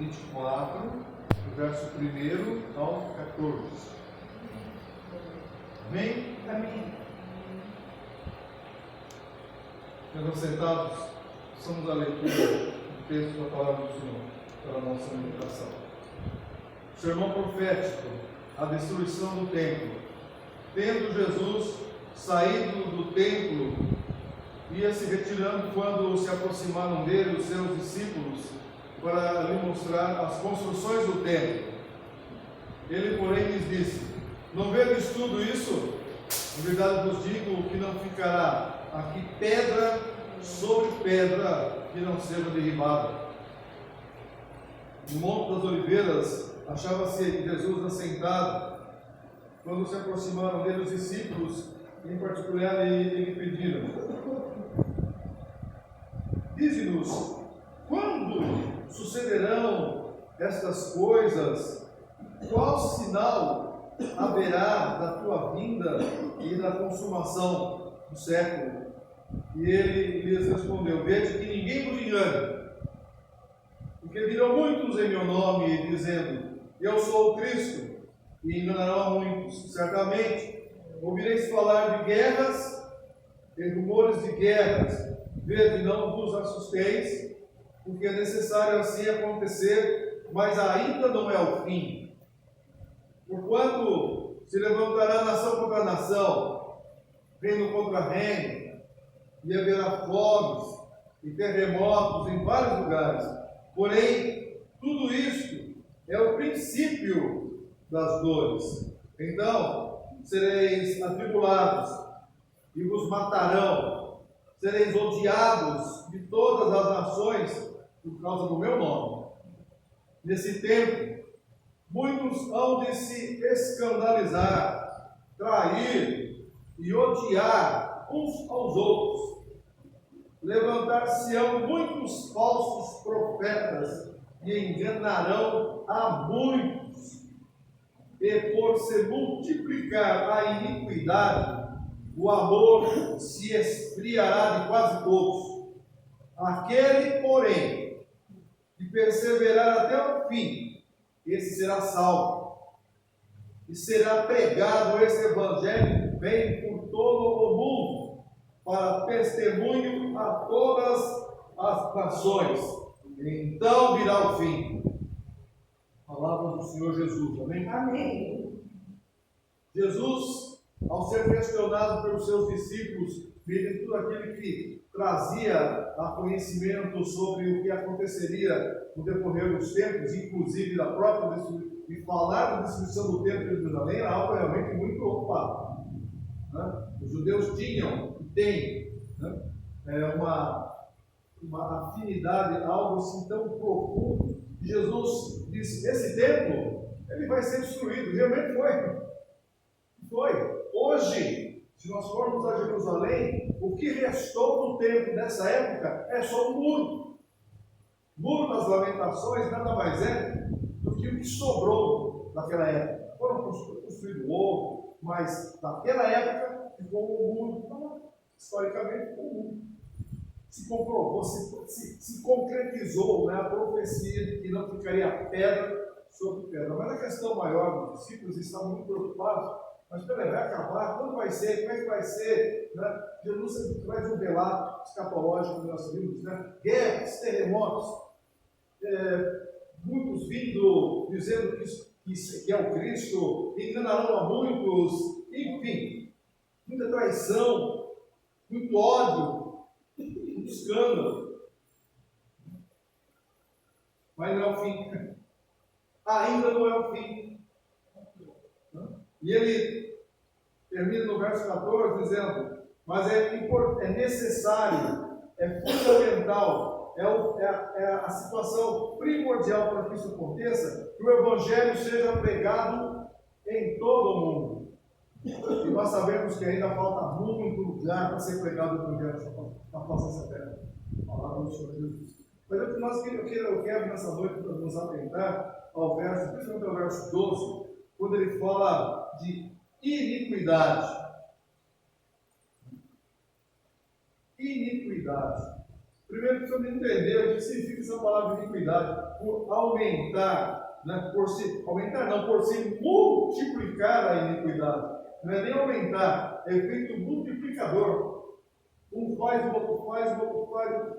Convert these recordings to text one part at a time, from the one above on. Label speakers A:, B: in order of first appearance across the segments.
A: 24, do verso 1 ao 14. Amém?
B: Amém.
A: Meus sentados, somos a leitura do texto da palavra do Senhor para a nossa meditação. Sermão profético, a destruição do templo. Tendo Jesus saído do templo, ia se retirando quando se aproximaram dele os seus discípulos para lhe mostrar as construções do templo. Ele, porém, lhes disse: não vedes tudo isso? Em verdade vos digo que não ficará aqui pedra sobre pedra que não seja derribada. No Monte das Oliveiras achava-se Jesus assentado, quando se aproximaram dele os discípulos, em particular, e lhe pediram: dize-nos, quando sucederão estas coisas? Qual sinal haverá da tua vinda e da consumação do século? E ele lhes respondeu: vede que ninguém vos engane, porque virão muitos em meu nome, dizendo: eu sou o Cristo, e enganarão a muitos. Certamente ouvireis falar de guerras e rumores de guerras. Vede, não vos assusteis, porque é necessário assim acontecer, mas ainda não é o fim. Porquanto se levantará nação contra nação, reino contra reino, e haverá fomes e terremotos em vários lugares. Porém, tudo isto é o princípio das dores. Então, sereis atribulados e vos matarão. Sereis odiados de todas as nações por causa do meu nome. Nesse tempo, muitos hão de se escandalizar, trair e odiar uns aos outros. Levantar-se-ão muitos falsos profetas e enganarão a muitos. E por se multiplicar a iniquidade, o amor se esfriará de quase todos. Aquele, porém, que perseverar até o fim, esse será salvo. E será pregado esse evangelho bem por todo o mundo, para testemunho a todas as nações. Então virá o fim. Palavras do Senhor Jesus. Amém?
B: Amém.
A: Jesus, ao ser questionado pelos seus discípulos, mediante tudo aquele que trazia a conhecimento sobre o que aconteceria no decorrer dos tempos, inclusive da própria destruição, e falar da destruição do templo de Jerusalém, era algo realmente muito preocupado. Os judeus tinham e têm uma afinidade, algo assim tão profundo. Jesus disse: esse templo ele vai ser destruído. Realmente foi. Hoje, se nós formos a Jerusalém, o que restou do templo nessa época é só um muro. Muro das Lamentações nada mais é do que o que sobrou daquela época. Foram construídos outro, mas naquela época ficou um muro. Historicamente ficou um muro. Se comprovou, se concretizou, né, a profecia de que não ficaria pedra sobre pedra. Mas a questão maior dos discípulos estavam muito preocupados. Mas peraí, vai acabar? Quando vai ser? Como é que vai ser? Né? Jesus traz um relato escatológico que nós vimos, né? Guerras, terremotos, muitos vindo dizendo que é o Cristo, enganarão a muitos, enfim, muita traição, muito ódio, muito escândalo. Mas não é o fim. Ainda não é o fim. E ele termina no verso 14 dizendo: mas é necessário, é fundamental, é a situação primordial para que isso aconteça, que o Evangelho seja pregado em todo o mundo. E nós sabemos que ainda falta muito lugar para ser pregado o Evangelho na face dessa terra. Palavra do Senhor Jesus. Mas eu quero nessa noite nos atentar ao verso, principalmente ao verso 12, quando ele fala de iniquidade. Iniquidade. Primeiro precisamos entender o que significa essa palavra iniquidade. Por aumentar, né? Por se multiplicar a iniquidade. Não é nem aumentar, é efeito multiplicador. Um faz, o outro faz, o outro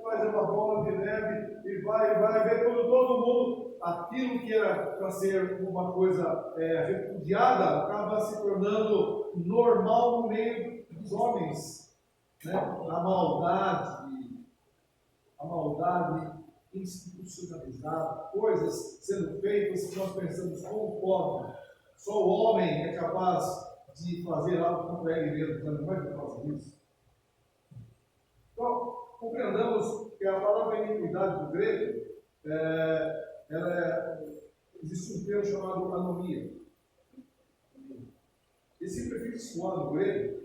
A: faz, é uma bola de neve e vai ver quando todo mundo, aquilo que era para ser uma coisa repudiada, acaba se tornando normal no meio dos homens. Né? A maldade institucionalizada, coisas sendo feitas que nós pensamos como pode. Só o homem é capaz de fazer algo contra ele mesmo, não vai fazer isso. Então, compreendamos que a palavra iniquidade do grego, existe um termo chamado anomia. Esse prefixo no grego,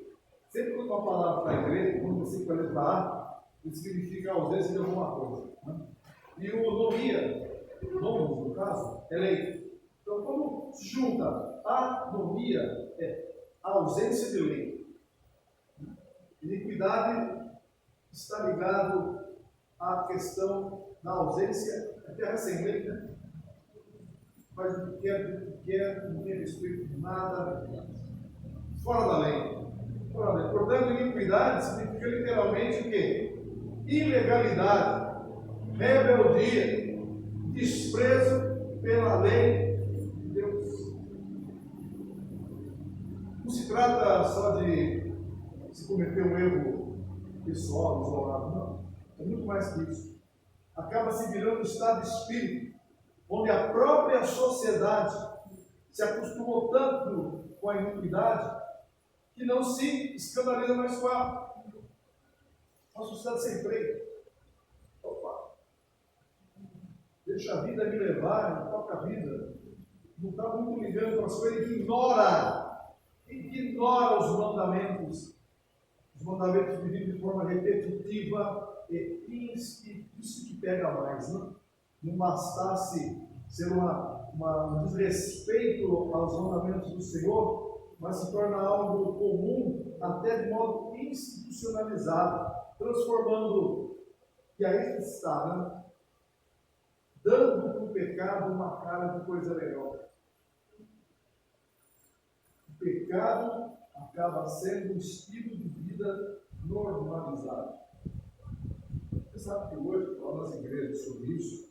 A: sempre que uma palavra está em grego, quando você com a letra A, ele significa ausência de alguma coisa. Né? E o nomia, nomos no caso, é lei. Então, quando se junta anomia, é ausência de lei. Iniquidade está ligado à questão da ausência, a terra sem lei, né? Faz o que quer, não tem respeito de nada, fora da lei. Portanto, iniquidade significa literalmente o quê? Ilegalidade, rebeldia, desprezo pela lei de Deus. Não se trata só de se cometer um erro pessoal, isolado, não. É muito mais que isso. Acaba se virando um estado de espírito, onde a própria sociedade se acostumou tanto com a iniquidade que não se escandaliza mais com ela. Uma sociedade sem freio. Opa! Deixa a vida me levar, toca a vida. Não está muito ligando para as coisas, ignora os mandamentos. Os mandamentos vividos de forma repetitiva e isso que pega mais, não? Não bastasse ser um desrespeito aos mandamentos do Senhor, mas se torna algo comum, até de modo institucionalizado, transformando, e aí está, né? Dando para o pecado uma cara de coisa legal. O pecado acaba sendo um estilo de vida normalizado. Você sabe que hoje, falando nas igrejas sobre isso,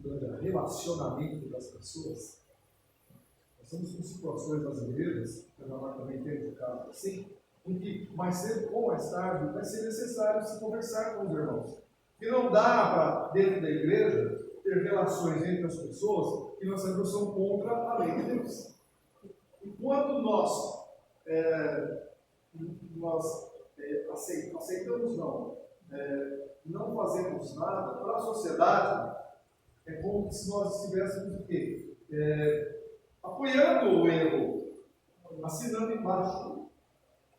A: sobre o relacionamento das pessoas, nós estamos com situações nas igrejas, que nós também temos um caso assim, em que mais cedo ou mais tarde vai ser necessário se conversar com os irmãos. E não dá para, dentro da igreja, ter relações entre as pessoas que nós sabemos são contra a lei de Deus. Enquanto nós aceitamos não fazemos nada para a sociedade, é como se nós estivéssemos o quê? Apoiando o erro, assinando embaixo.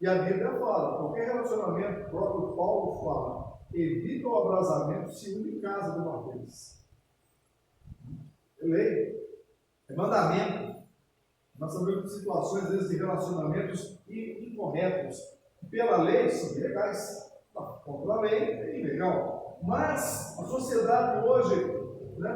A: E a Bíblia fala, qualquer relacionamento, o próprio Paulo fala, evita o abrasamento, se une em casa de uma vez. É lei, é mandamento. Nós sabemos situações, às vezes, de relacionamentos incorretos. Pela lei, são ilegais. Contra a lei, é ilegal. Mas a sociedade hoje, né?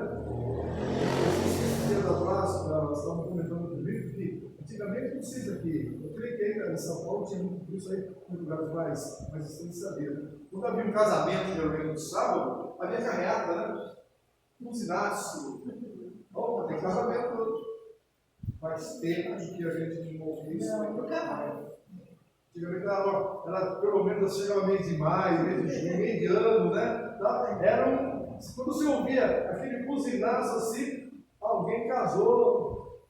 A: Esses dias atrás, nós estávamos comentando comigo que antigamente não sei aqui. Eu creio que ainda em São Paulo tinha muito disso aí, em lugares mais distantes da vida. Quando havia um casamento, geralmente no sábado, havia carreata, né? Buzinácio. Opa, tem casamento. Faz tempo que a gente não ouve isso. Antigamente era pelo menos chegava mês de maio, mês de junho, meio de ano, né? Quando você ouvia aquele buzinaço assim, alguém casou.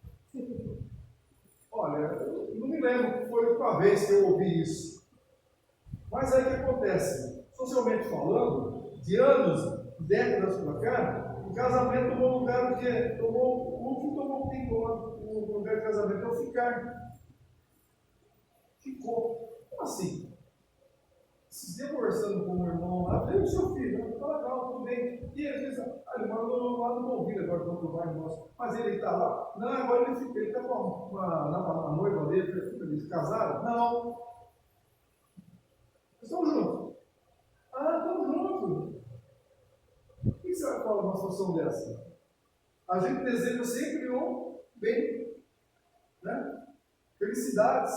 A: Olha, eu não me lembro que foi uma vez que eu ouvi isso. Mas aí o que acontece? Socialmente falando, de anos, décadas para cá, o casamento tomou um lugar que o lugar de casamento é o ficar. Ficou. Como assim? Esses dias conversando com o meu irmão lá, veio o seu filho, tá legal, tudo bem. E às vezes, ele mora lá no Bonville, agora no bairro nosso. Mas ele está lá. Não, agora ele está com a noiva dele, eles casaram? Não. estão juntos. Ah, estão juntos. O que você vai falar numa situação dessa? A gente deseja sempre um bem, né? Felicidades.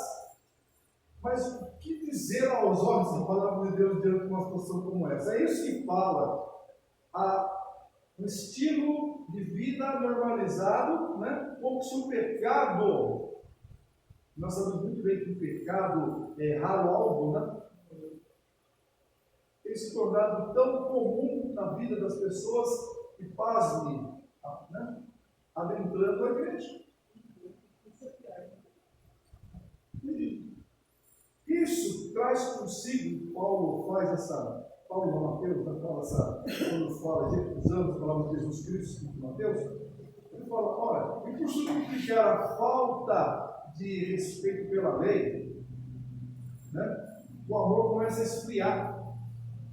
A: Mas o que dizer aos homens da palavra de Deus diante de uma situação como essa? É isso que fala um estilo de vida normalizado, né? Como se o pecado, nós sabemos muito bem que o pecado é errar algo, né? Tem se tornado tão comum na vida das pessoas que, pasme, né? Adentrando a igreja. Isso traz consigo, Paulo não, Mateus, quando fala, usando as palavras de Jesus Cristo em Mateus, ele fala, olha, e por significar a falta de respeito pela lei, né, o amor começa a esfriar.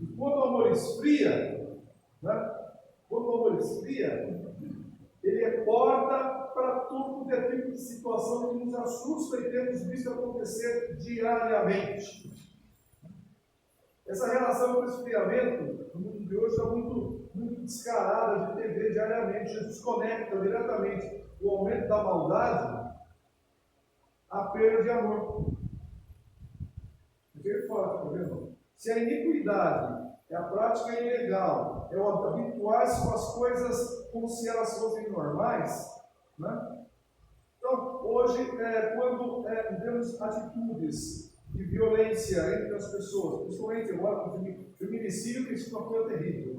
A: E quando o amor esfria, né, ele é porta para todo tipo de situação que nos assusta e temos visto acontecer diariamente. Essa relação com o esfriamento, no mundo de hoje, está muito descarada, a gente vê diariamente. Jesus conecta diretamente o aumento da maldade à perda de amor. Ele fala, está vendo? Se a iniquidade é a prática ilegal, é o habituar-se com as coisas como se elas fossem normais, né? Então, hoje, quando vemos atitudes de violência entre as pessoas, principalmente agora com o feminicídio, que isso é uma coisa terrível,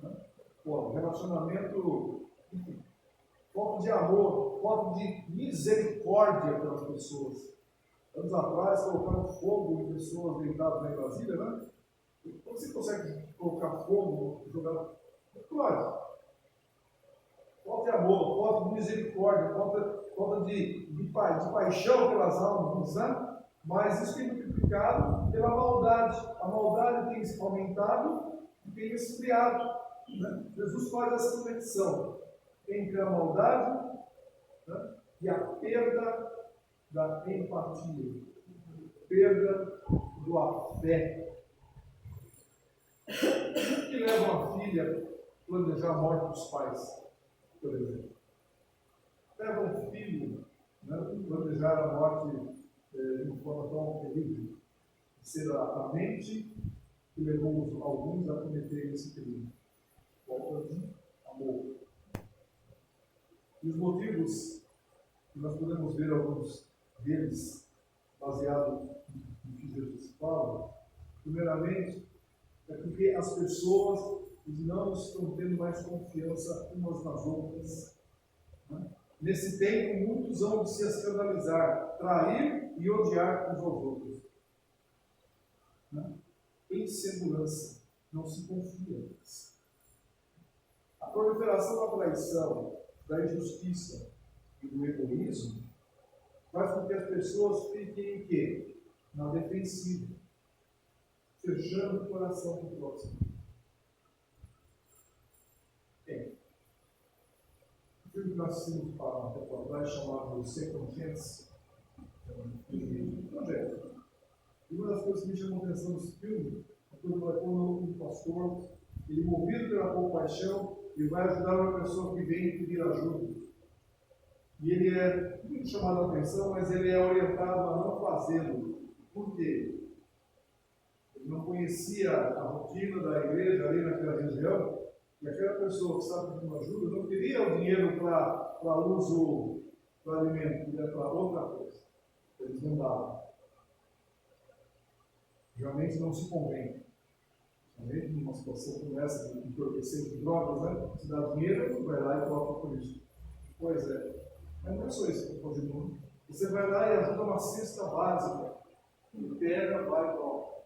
A: né? Pô, relacionamento, enfim, falta de amor, falta de misericórdia pelas pessoas. Anos atrás, colocaram fogo em pessoas deitadas na Brasília, né? Como você consegue colocar fogo, jogar? Não pode. Falta de amor, falta de misericórdia, falta de paixão pelas almas, né? Mas isso tem multiplicado pela maldade. A maldade tem aumentado e tem esfriado, né? Jesus faz essa conexão entre a maldade, né, e a perda da empatia, perda do afeto. O que leva uma filha a planejar a morte dos pais, por exemplo? Leva um filho, né, a planejar a morte de uma forma tão terrível, ser a mente que levou alguns a cometer esse crime. Falta de amor. E os motivos que nós podemos ver alguns deles, baseado no que Jesus fala, primeiramente, é porque as pessoas não estão tendo mais confiança umas nas outras. Né? Nesse tempo, muitos vão se escandalizar, trair e odiar uns aos outros. Né? Insegurança, não se confia. A proliferação da traição, da injustiça e do egoísmo faz com que as pessoas fiquem em quê? Na defensiva, fechando o coração do próximo. O filme que nós assistimos para um tempo atrás, chamado Second Chance, um projeto. E uma das coisas que me chamou a atenção nesse filme é quando vai pôr um pastor, ele movido pela compaixão, e vai ajudar uma pessoa que vem pedir ajuda. E ele é muito chamado a atenção, mas ele é orientado a não fazê-lo. Por quê? Ele não conhecia a rotina da igreja ali naquela região, e aquela pessoa que estava pedindo ajuda não queria o dinheiro para uso para alimento, queria para outra coisa. Eles não davam. Realmente não se convém. Realmente, numa situação como essa, de entorpecer de drogas, né? Se dá dinheiro, vai lá e coloca por isso. Pois é. Mas não é só isso que eu estou fazendo. Você vai lá e ajuda uma cesta básica. E pega, vai e coloca.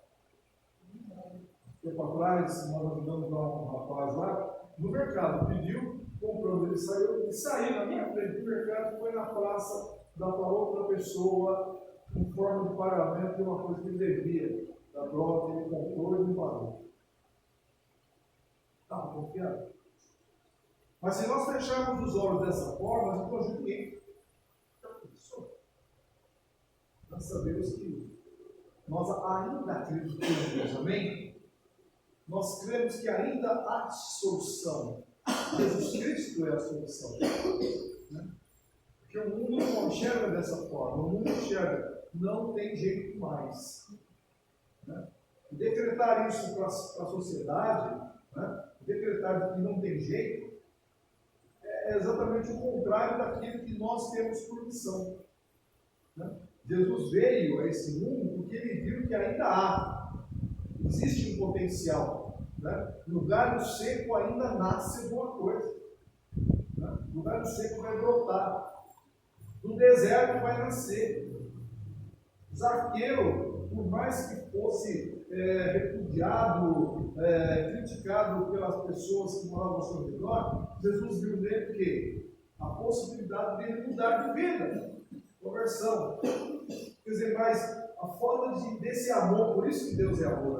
A: Tempo atrás, nós ajudamos um rapaz lá, no mercado, pediu, comprou, ele saiu na minha frente do mercado, foi na praça, dá para outra pessoa, em forma de pagamento de uma coisa que ele devia, da droga que ele comprou e não pagou. Estava confiado. Mas se nós fecharmos os olhos dessa forma, nós não ajudamos ninguém. Nós sabemos que Nós ainda acreditamos em Deus, amém? Nós cremos que ainda há solução. Jesus Cristo é a solução. Né? Porque o mundo não enxerga dessa forma. O mundo enxerga, não tem jeito mais. Né? Decretar isso para a sociedade, né? Decretar que não tem jeito, é exatamente o contrário daquilo que nós temos por missão. Né? Jesus veio a esse mundo porque ele viu que ainda existe um potencial. Né? No galho seco ainda nasce alguma coisa. Né? No galho seco vai brotar. No deserto vai nascer. Zaqueu, por mais que fosse repudiado, criticado pelas pessoas que moravam ao seu redor, Jesus viu nele que a possibilidade dele mudar de vida, conversão. Quer dizer, mas a forma desse amor, por isso que Deus é amor,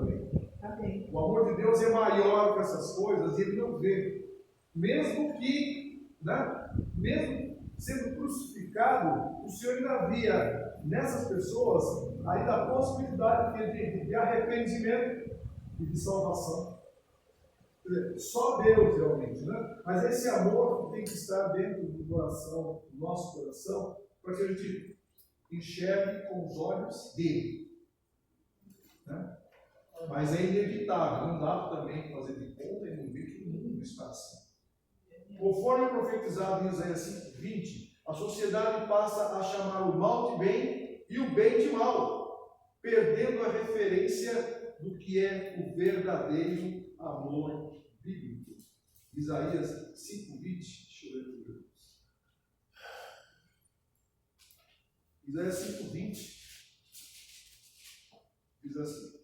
A: amém? O amor de Deus é maior que essas coisas e ele não vê. Mesmo que, né, mesmo sendo crucificado, o Senhor ainda via nessas pessoas ainda a possibilidade de arrependimento e de salvação. Quer dizer, só Deus realmente, né? Mas esse amor tem que estar dentro do coração, do nosso coração, para que a gente enxergue com os olhos dele. Né? Mas é inevitável, não dá também fazer de conta e não ver que o mundo está assim. Conforme profetizado em Isaías 5:20, a sociedade passa a chamar o mal de bem e o bem de mal, perdendo a referência do que é o verdadeiro amor bíblico. Isaías 5:20, deixa eu ler aqui. Isaías 5:20 diz assim: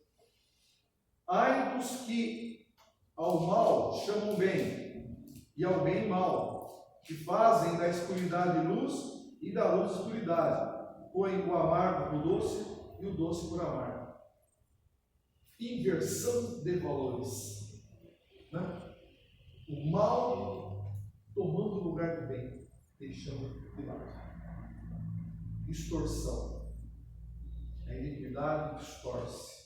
A: ai dos que ao mal chamam bem, e ao bem mal, que fazem da escuridade luz e da luz escuridade, põem o amargo por doce e o doce por amargo. Inversão de valores. Né? O mal tomando o lugar do bem, deixando de lado. Extorsão. A iniquidade distorce.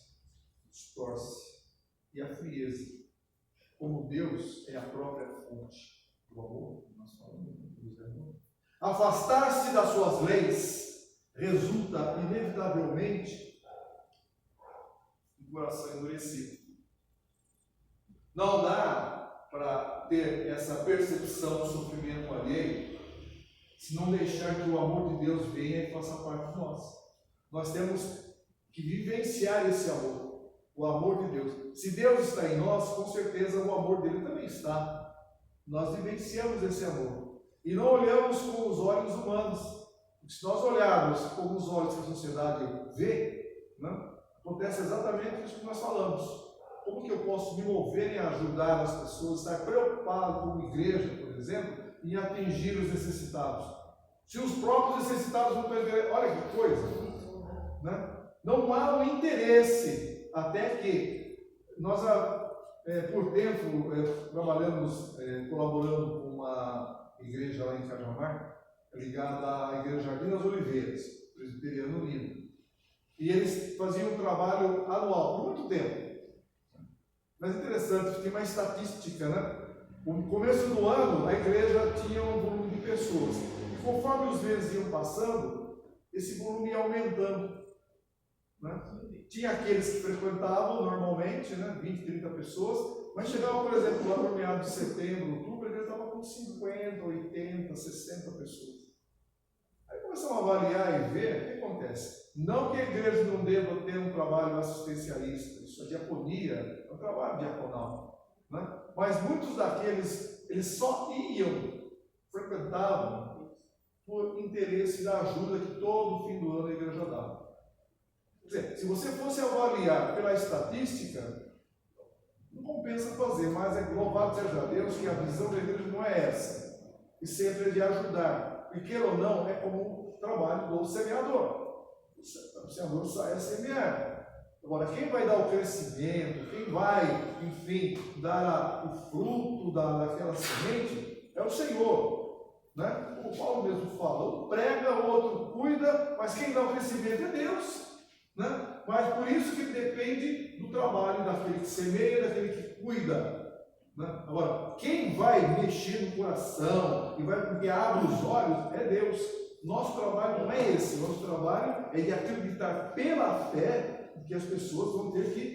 A: E a frieza. Como Deus é a própria fonte do amor, nós falamos, Deus é amor. Afastar-se das suas leis resulta inevitavelmente em coração endurecido. Não dá para ter essa percepção do sofrimento alheio se não deixar que o amor de Deus venha e faça parte de nós. Nós temos que vivenciar esse amor. O amor de Deus. Se Deus está em nós, com certeza o amor dele também está. Nós vivenciamos esse amor. E não olhamos com os olhos humanos. Se nós olharmos com os olhos que a sociedade vê, né, acontece exatamente isso que nós falamos. Como que eu posso me mover em ajudar as pessoas, estar preocupado como igreja, por exemplo, em atingir os necessitados? Se os próprios necessitados não estão entendendo, olha que coisa, né? Não há um interesse. Até que nós, por tempo, trabalhamos, colaborando com uma igreja lá em Cajamar, ligada à Igreja Jardim das Oliveiras, Presbiteriano Unido. E eles faziam um trabalho anual, por muito tempo. Mas interessante, tem uma estatística, né? No começo do ano, a igreja tinha um volume de pessoas. E conforme os meses iam passando, esse volume ia aumentando. Né? Tinha aqueles que frequentavam normalmente, né, 20, 30 pessoas, mas chegava, por exemplo, lá no meados de setembro, outubro, ele estava com 50, 80, 60 pessoas. Aí começamos a avaliar e ver o que acontece. Não que a igreja não deva ter um trabalho assistencialista, isso é diaconia, é um trabalho diaconal. Né? Mas muitos daqueles, eles só iam, frequentavam, por interesse da ajuda que todo fim do ano a igreja dava. Quer dizer, se você fosse avaliar pela estatística, não compensa fazer, mas é louvado seja Deus que a visão da igreja não é essa, e sempre é de ajudar. E queira ou não, é como o trabalho do semeador. O semeador sai a semear. Agora, quem vai dar o crescimento, quem vai, enfim, dar o fruto daquela semente, é o Senhor. Né? O Paulo mesmo fala, um prega, o outro cuida, mas quem dá o crescimento é Deus. Né? Mas por isso que depende do trabalho daquele que semeia, daquele que cuida. Né? Agora, quem vai mexer no coração e vai porque abre os olhos é Deus. Nosso trabalho não é esse. Nosso trabalho é de acreditar pela fé que as pessoas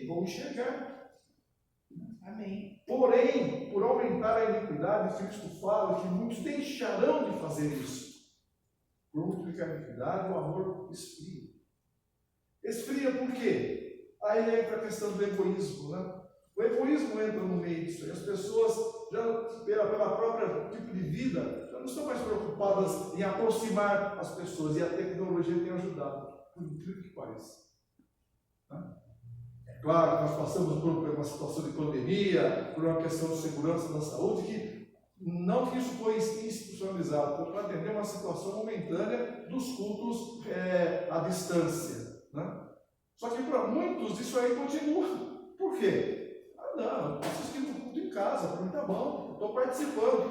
A: vão enxergar.
B: Amém.
A: Porém, por aumentar a iniquidade, Cristo fala que muitos deixarão de fazer isso. Por multiplicar a iniquidade, o amor esfria. Esfria por quê? Aí entra a questão do egoísmo, né? O egoísmo entra no meio disso. E as pessoas, já pela própria tipo de vida, já não estão mais preocupadas em aproximar as pessoas. E a tecnologia tem ajudado, por incrível que pareça. É claro que nós passamos por uma situação de pandemia, por uma questão de segurança da saúde, que não que isso foi institucionalizado, foi para atender uma situação momentânea dos cultos à distância. Né? Só que para muitos isso aí continua. Por quê? Não, eu preciso ir no culto em casa, para mim está bom, estou participando.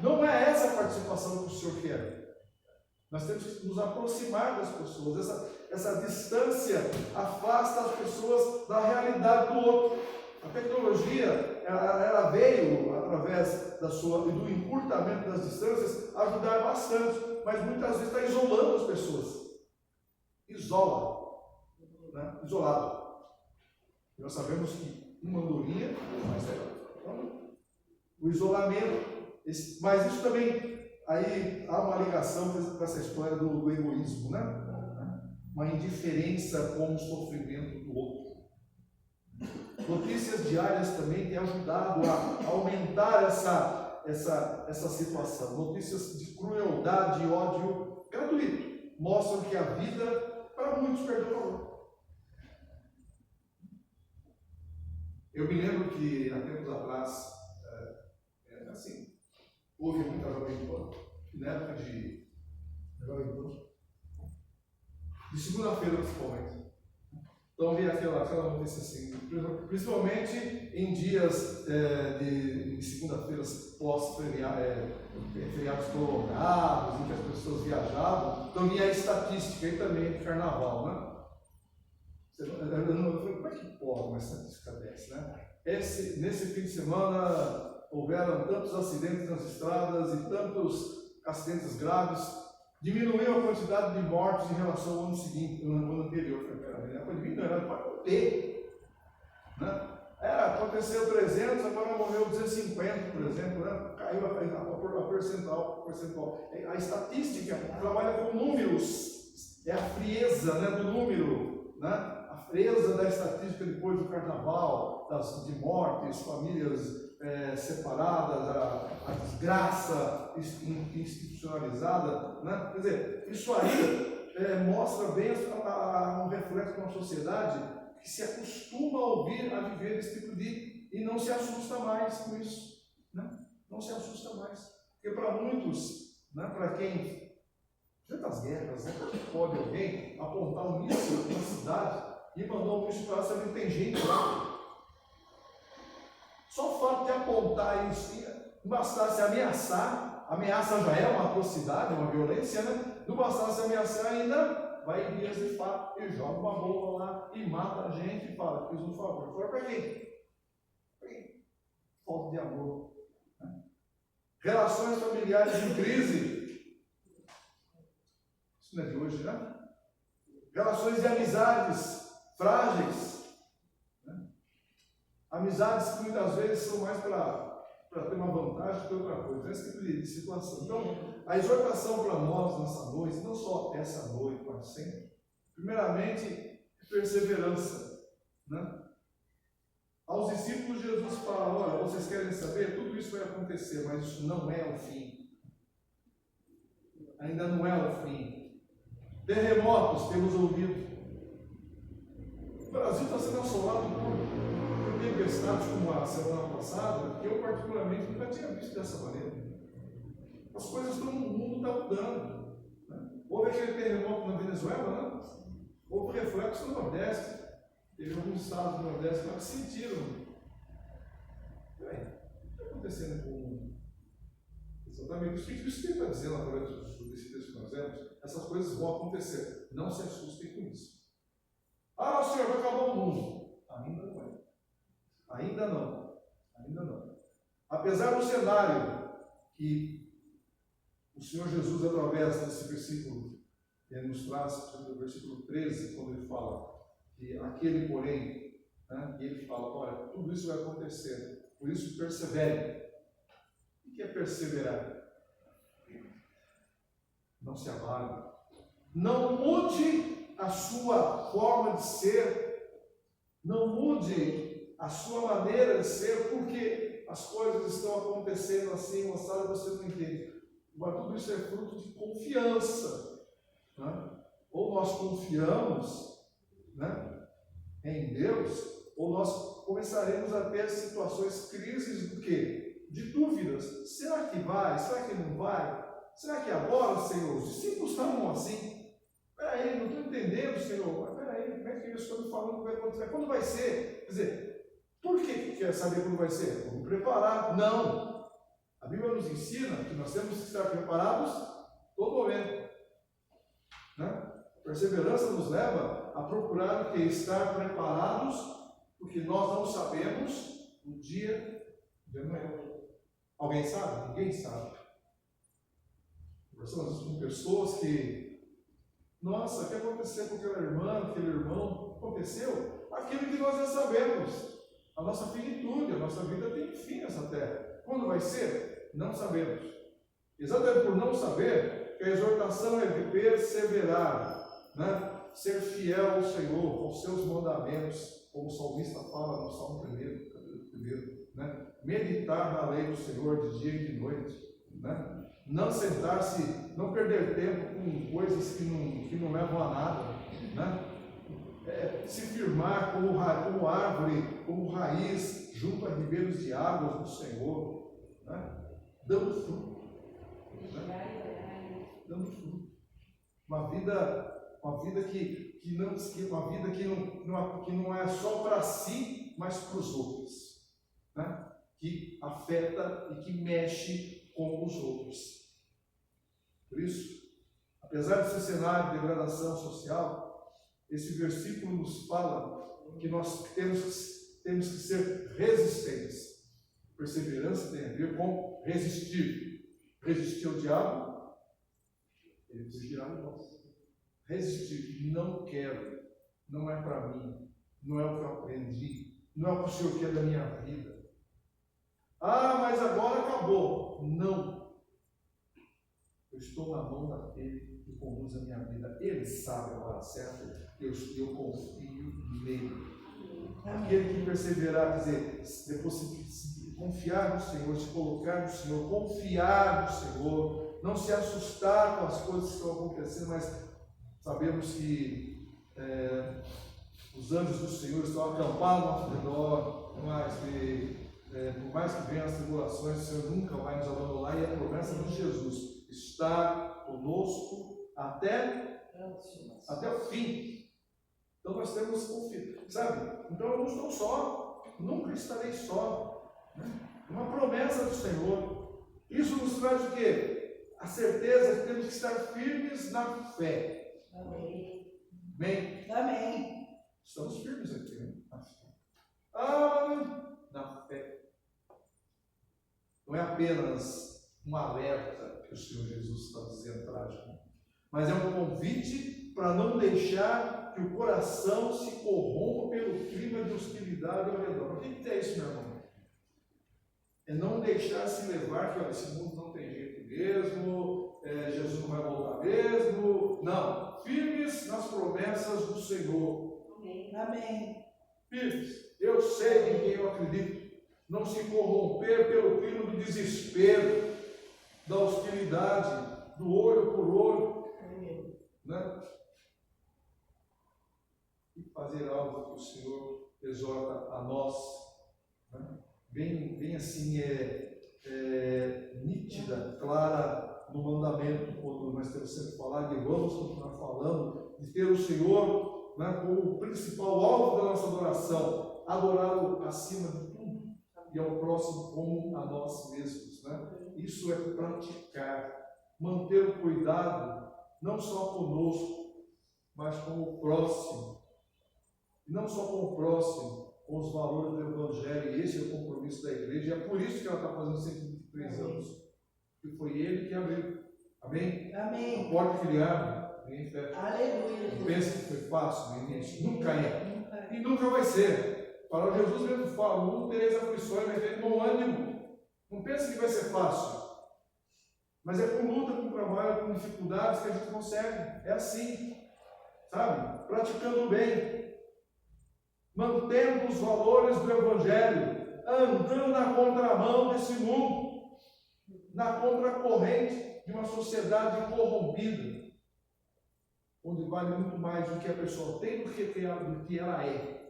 A: Não é essa a participação que o Senhor quer. Nós temos que nos aproximar das pessoas. Essa distância afasta as pessoas da realidade do outro. A tecnologia, ela veio, através do encurtamento das distâncias, ajudar bastante, mas muitas vezes está isolando as pessoas. Isola. Né? Isolado. Nós sabemos que uma andorinha, mais legal. O isolamento, mas isso também, aí há uma ligação com essa história do egoísmo, né? Uma indiferença com o sofrimento do outro. Notícias diárias também têm ajudado a aumentar essa situação. Notícias de crueldade e ódio gratuito mostram que a vida, para muitos, perdeu valor. Eu me lembro que, há tempos atrás, assim, houve muita Jovem Pan, na época de Jovem Pan, de segunda-feira principalmente. Então, vi aquela notícia assim, principalmente em dias de segunda-feiras feriados prolongados, em que as pessoas viajavam. Então, vinha a estatística aí também de carnaval, né? Como é que pode uma estatística dessa, né? Nesse fim de semana houveram tantos acidentes nas estradas e tantos acidentes graves, diminuiu a quantidade de mortes em relação ao ano seguinte, no ano anterior. Foi diminuindo, para ter. Né? Aconteceu 300, agora morreu 250, por exemplo, né? Caiu a percentual. A estatística trabalha com números, é a frieza, né, do número, né? A frieza da estatística depois do carnaval, de mortes, famílias separadas, a desgraça institucionalizada, né? Quer dizer, isso aí mostra bem um reflexo de uma sociedade que se acostuma a viver esse tipo e não se assusta mais com isso, né? Não se assusta mais, porque para muitos, né, para quem tantas guerras, né, pode alguém apontar um míssil na cidade e mandar um míssil para lá, saber que tem gente lá. Só o fato de apontar isso, não bastasse ameaçar, ameaça já é uma atrocidade, uma violência, né? Não bastasse ameaçar, ainda vai em dias de fato e joga uma bomba lá e mata a gente e fala, fiz um favor. Foi para quem? Falta de amor. Né? Relações familiares em crise. Isso não é de hoje, né? Relações de amizades frágeis. Né? Amizades que muitas vezes são mais para ter uma vantagem que outra coisa. Esse tipo de situação. Então, a exortação para nós nessa noite, não só essa noite, mas sempre, primeiramente, perseverança. Né? Aos discípulos, Jesus fala: olha, vocês querem saber? Tudo isso vai acontecer, mas isso não é o fim. Ainda não é o fim. Terremotos, temos ouvido. O Brasil está sendo assolado por tempestades como a semana passada, que eu particularmente nunca tinha visto dessa maneira. As coisas estão no mundo, está mudando. Né? Houve aquele terremoto na Venezuela, né? Houve reflexo no Nordeste. Teve alguns estados do Nordeste que sentiram. O que está acontecendo com exatamente isso? O que isso está dizendo através desse texto que nós vemos? Essas coisas vão acontecer. Não se assustem com isso. Ah, Senhor, vai acabar o mundo. Ainda não é. Ainda não. Ainda não. Apesar do cenário que o Senhor Jesus, através desse versículo, ele nos traz, no versículo 13, quando ele fala que aquele, porém, né, e ele fala, olha, tudo isso vai acontecer, por isso persevere. O que é perseverar? Não se abale. Não mude a sua forma de ser, não mude a sua maneira de ser, porque as coisas estão acontecendo assim, moçada, você não entende. Mas tudo isso é fruto de confiança. Né? Ou nós confiamos, né, em Deus, ou nós começaremos a ter situações, crises do quê? De dúvidas. Será que vai? Será que não vai? Será que agora, Senhor? Os discípulos estavam assim. Peraí, não estou entendendo, Senhor. Mas peraí, como é que eles estão me falando que vai acontecer? Quando vai ser? Quer dizer, por que quer saber quando vai ser? Vamos preparar. Não. A Bíblia nos ensina que nós temos que estar preparados todo momento. Né? Perseverança nos leva a procurar o que? Estar preparados, porque nós não sabemos o dia de amanhã. Alguém sabe? Ninguém sabe. Conversamos com pessoas que, nossa, o que aconteceu com aquela irmã, aquele irmão? Aconteceu aquilo que nós já sabemos. A nossa finitude, a nossa vida tem fim nessa terra. Quando vai ser? Não sabemos. Exatamente por não saber, que a exortação é de perseverar, né? Ser fiel ao Senhor, aos seus mandamentos, como o salmista fala no Salmo 1, né? Meditar na lei do Senhor de dia e de noite, né? Não sentar-se, não perder tempo com coisas que não levam a nada, né? Se firmar como árvore, como raiz, junto a ribeiros de águas do Senhor, né? Dando fruto. Né? Dando fruto. Uma vida que não é só para si, mas para os outros, né? Que afeta e que mexe com os outros. Por isso, apesar desse cenário de degradação social, esse versículo nos fala que nós temos que ser resistentes. Perseverança tem a ver com resistir. Resistir ao diabo, ele fugirá de nós. Resistir, não quero, não é para mim, não é o que eu aprendi, não é o que o Senhor quer da minha vida. Ah, mas agora acabou. Não. Eu estou na mão daquele que conduz a minha vida. Ele sabe a hora certa. Eu confio nele. Aquele que perseverar, quer dizer, depois se confiar no Senhor, se colocar no Senhor, confiar no Senhor, não se assustar com as coisas que estão acontecendo, mas sabemos que os anjos do Senhor estão acampados ao nosso redor, por mais que venham as tribulações, o Senhor nunca vai nos abandonar, e a promessa de Jesus está conosco até o fim. Então nós temos confiança, sabe? Então eu não estou só, nunca estarei só. Né? Uma promessa do Senhor. Isso nos traz o quê? A certeza que temos que estar firmes na fé.
B: Amém.
A: Amém?
B: Amém.
A: Estamos firmes aqui, né? Na fé. Na fé. Não é apenas um alerta que o Senhor Jesus está dizendo para a gente, mas é um convite para não deixar que o coração se corrompa pelo clima de hostilidade ao redor. O que é isso, meu irmão? É não deixar se levar que esse mundo não tem jeito mesmo, Jesus não vai voltar mesmo. Não, firmes nas promessas do Senhor.
B: Amém.
A: Firmes. Eu sei em quem eu acredito. Não se corromper pelo clima do desespero, da hostilidade, do olho por olho, né? E fazer algo que o Senhor exorta a nós, né? Bem assim, nítida, clara no mandamento, quando nós temos sempre falado, e vamos continuar falando, de ter o Senhor, né, como o principal alvo da nossa adoração, adorá-lo acima de tudo, e ao próximo como a nós mesmos, né? Isso é praticar, manter o cuidado, não só conosco, mas com o próximo. e não só com o próximo, com os valores do Evangelho, e esse é o compromisso da igreja, e é por isso que ela está fazendo 123 anos, porque foi ele que abriu, amém?
B: Amém.
A: A porta que ele abre, ninguém fecha.
B: Aleluia.
A: Não pensa que foi fácil no início, nunca é,
B: Nunca é.
A: e nunca vai ser. Para Jesus mesmo fala, não tereis aflições, mas tem bom ânimo. Não pensa que vai ser fácil, mas é com luta, com trabalho, com dificuldades que a gente consegue, é assim, sabe? Praticando bem, mantendo os valores do Evangelho, andando na contramão desse mundo, na contracorrente de uma sociedade corrompida, onde vale muito mais o que a pessoa tem do que ela é.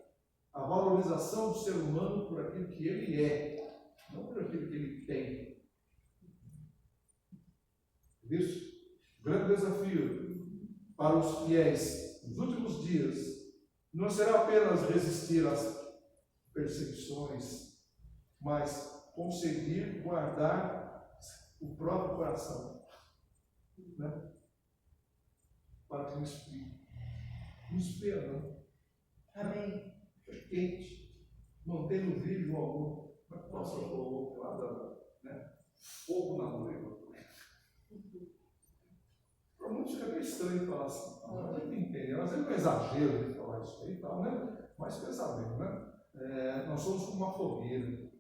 A: A valorização do ser humano por aquilo que ele é, não por aquilo que ele tem. Por isso, o grande desafio para os fiéis nos últimos dias não será apenas resistir às perseguições, mas conseguir guardar o próprio coração, né? Para que não esfrie. Não esfria, não.
B: Amém.
A: É quente, mantendo vivo o amor. Mas nossa, o lá né? Fogo na noiva. Para muitos fica meio estranho falar assim, mas a gente entende, às vezes é um exagero de falar isso aí e tal, né? Mas pensa bem, né? Nós somos como uma fogueira.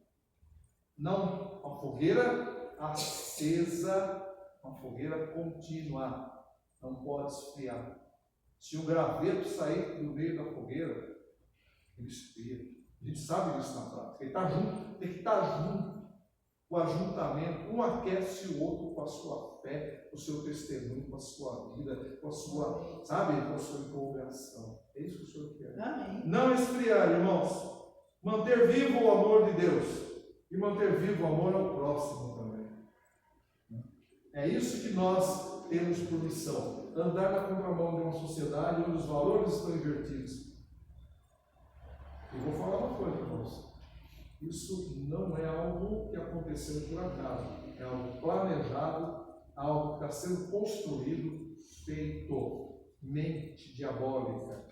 A: Não uma fogueira acesa, uma fogueira contínua. Não pode esfriar. Se um graveto sair do meio da fogueira, ele esfria. A gente sabe disso na prática. Ele está junto, tem que estar junto. O ajuntamento, um aquece o outro com a sua fé, com o seu testemunho, com a sua vida, com a sua, sabe, com a sua empolgação. É isso que o Senhor quer.
B: Amém.
A: Não esfriar, irmãos. Manter vivo o amor de Deus e manter vivo o amor ao próximo também. É isso que nós temos por missão. Andar na contramão de uma sociedade onde os valores estão invertidos. Eu vou falar uma coisa para vocês. Isso não é algo que aconteceu por acaso. É algo planejado, algo que está sendo construído, feito. Mente diabólica.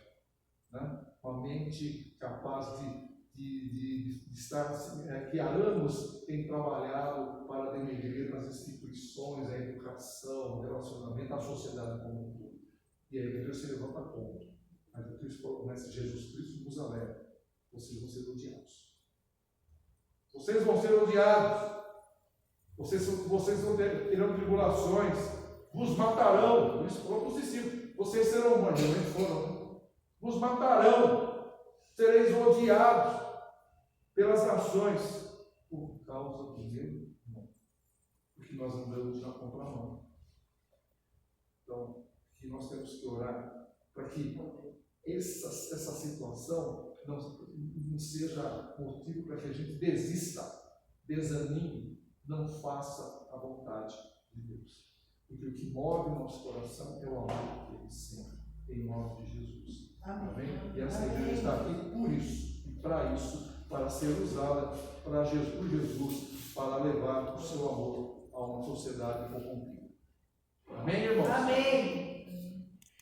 A: Né? Uma mente capaz de estar, que há anos tem trabalhado para denegrir as instituições, a educação, o relacionamento, a sociedade como um todo. E a igreja se levanta contra. Mas o Cristo, Jesus Cristo nos alerta. Vocês vão ser odiados. Vocês vão ser odiados. Vocês terão tribulações. Vos matarão. Por isso falou para os discípulos. Vocês serão mortos. Foram. Vos matarão. Sereis odiados pelas nações. Por causa do meu nome. Porque nós andamos na contramão. Então, que nós temos que orar para que essa situação não seja motivo para que a gente desista, desanime, não faça a vontade de Deus. Porque o que move o nosso coração é o amor dele sempre, em nome de Jesus. Amém? E essa igreja está aqui por isso, e para isso, para ser usada por Jesus, para levar o seu amor a uma sociedade corrompida. Amém, irmãos?
B: Amém.